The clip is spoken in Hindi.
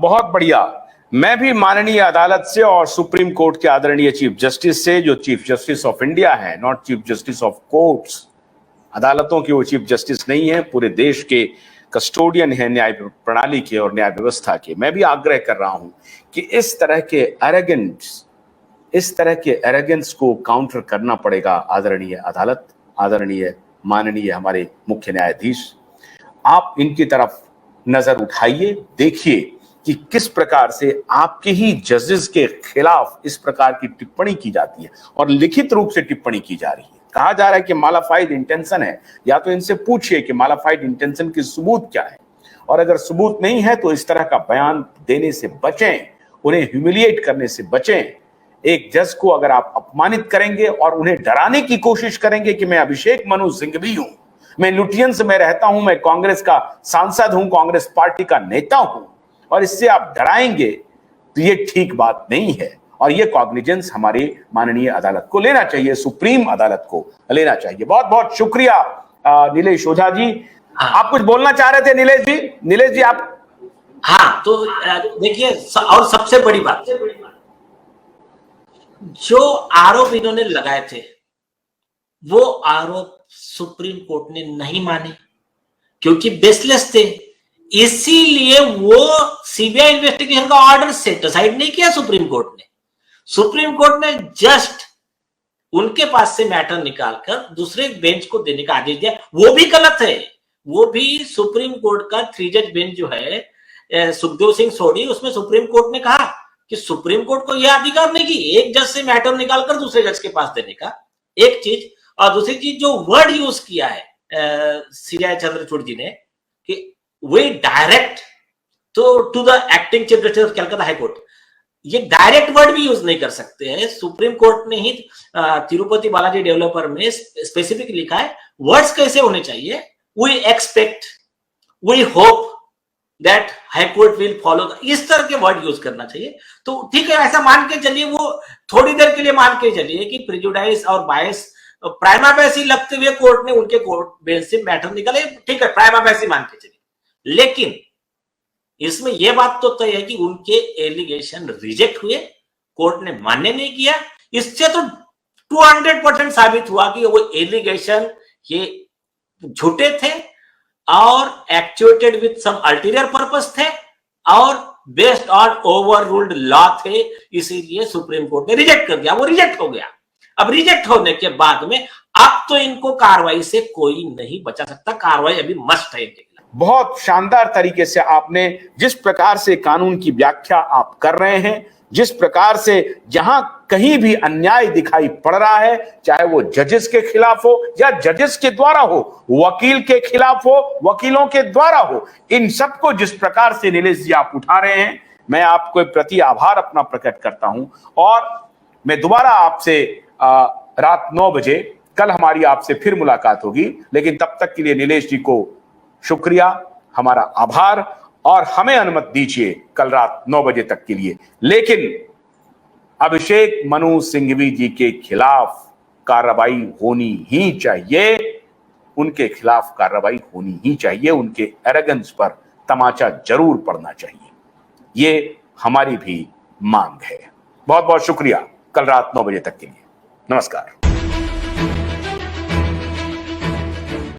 बहुत बढ़िया। मैं भी माननीय अदालत से और सुप्रीम कोर्ट के आदरणीय चीफ जस्टिस से, जो चीफ जस्टिस ऑफ इंडिया है, not chief justice of courts, अदालतों के वो चीफ जस्टिस नहीं है, पूरे देश के कस्टोडियन है न्याय प्रणाली के और न्याय व्यवस्था के। मैं भी आग्रह कर रहा हूं कि इस तरह के एरोगेंस को काउंटर करना पड़ेगा। आदरणीय अदालत, आदरणीय माननीय हमारे मुख्य न्यायाधीश, आप इनकी तरफ नजर उठाइए, देखिए कि किस प्रकार से आपके ही जजेस के खिलाफ इस प्रकार की टिप्पणी की जाती है और लिखित रूप से टिप्पणी की जा रही है। कहा जा रहा है कि मालाफाइड इंटेंशन है, या तो इनसे पूछिए कि मालाफाइड इंटेंशन की सबूत क्या है, और अगर सबूत नहीं है तो इस तरह का बयान देने से बचें, उन्हें ह्यूमिलिएट करने से बचें। एक जज को अगर आप अपमानित करेंगे और उन्हें डराने की कोशिश करेंगे कि मैं अभिषेक मनु सिंघवी हूं, मैं लुटियंस में रहता हूं, मैं कांग्रेस का सांसद हूं, कांग्रेस पार्टी का नेता हूं, और इससे आप डराएंगे, तो ये ठीक बात नहीं है। और ये कॉग्निजेंस हमारी माननीय अदालत को लेना चाहिए, सुप्रीम अदालत को लेना चाहिए। बहुत बहुत शुक्रिया नीलेश ओझा जी। आप कुछ बोलना चाह रहे थे नीलेश जी? नीलेश जी आप। हाँ, तो देखिए, और सबसे बड़ी बात, जो आरोप इन्होंने लगाए थे वो आरोप सुप्रीम कोर्ट ने नहीं माने, क्योंकि बेसलेस थे। इसीलिए वो सीबीआई इन्वेस्टिगेशन का ऑर्डर सेट असाइड नहीं किया सुप्रीम कोर्ट ने। सुप्रीम कोर्ट ने जस्ट उनके पास से मैटर निकालकर दूसरे बेंच को देने का आदेश दिया। वो भी गलत है। वो भी सुप्रीम कोर्ट का 3 जज बेंच जो है, सुखदेव सिंह सोढ़ी, उसमें सुप्रीम कोर्ट ने कहा कि सुप्रीम कोर्ट को यह अधिकार नहीं कि एक जज से मैटर निकालकर दूसरे जज के पास देने का, एक चीज। और दूसरी चीज, जो वर्ड यूज किया है सीआई चंद्रचूड़ जी ने कि वे direct to the acting chief justice of Calcutta high court, ये डायरेक्ट वर्ड भी यूज नहीं कर सकते हैं। सुप्रीम कोर्ट ने ही तिरुपति बालाजी डेवलपर में स्पेसिफिक लिखा है वर्ड्स कैसे होने चाहिए। We expect, we hope that high court will follow, इस तरह के वर्ड यूज करना चाहिए। तो ठीक है, ऐसा मान के चलिए, वो थोड़ी देर के लिए मान के चलिए कि प्रेजुडाइज और बायस प्राइमा फेसी लगते हुए कोर्ट ने उनके कोर्ट बेंच से मैटर निकाले, ठीक है, प्राइमा फेसी मान के चलिए। लेकिन इसमें यह बात तो तय है कि उनके एलिगेशन रिजेक्ट हुए, कोर्ट ने मान्य नहीं किया। इससे तो 200% साबित हुआ कि वो एलिगेशन ये झूठे थे और actuated with some ulterior purpose थे और based on overruled law थे। इसीलिए सुप्रीम कोर्ट ने रिजेक्ट कर दिया, वो रिजेक्ट हो गया। अब रिजेक्ट होने के बाद में अब तो इनको कार्रवाई से कोई नहीं बचा सकता, कार्रवाई अभी मस्ट है इनके खिलाफ। बहुत शानदार तरीके से आपने, जिस प्रकार से कानून की व्याख्या आप कर रहे हैं, जिस प्रकार से जहां कहीं भी अन्याय दिखाई पड़ रहा है, चाहे वो जजेस के खिलाफ हो या जजेस के द्वारा हो, वकील के खिलाफ हो, वकीलों के द्वारा हो, इन सबको जिस प्रकार से नीलेश जी आप उठा रहे हैं, मैं आपको प्रति आभार अपना प्रकट करता हूं। और मैं दोबारा आपसे रात 9 बजे कल हमारी आपसे फिर मुलाकात होगी। लेकिन तब तक के लिए नीलेश जी को शुक्रिया, हमारा आभार, और हमें अनुमति दीजिए कल रात 9 बजे तक के लिए। लेकिन अभिषेक मनु सिंघवी जी के खिलाफ कार्रवाई होनी ही चाहिए, उनके खिलाफ कार्रवाई होनी ही चाहिए, उनके एरोगेंस पर तमाचा जरूर पड़ना चाहिए, ये हमारी भी मांग है। बहुत बहुत शुक्रिया, कल रात 9 बजे तक के लिए नमस्कार।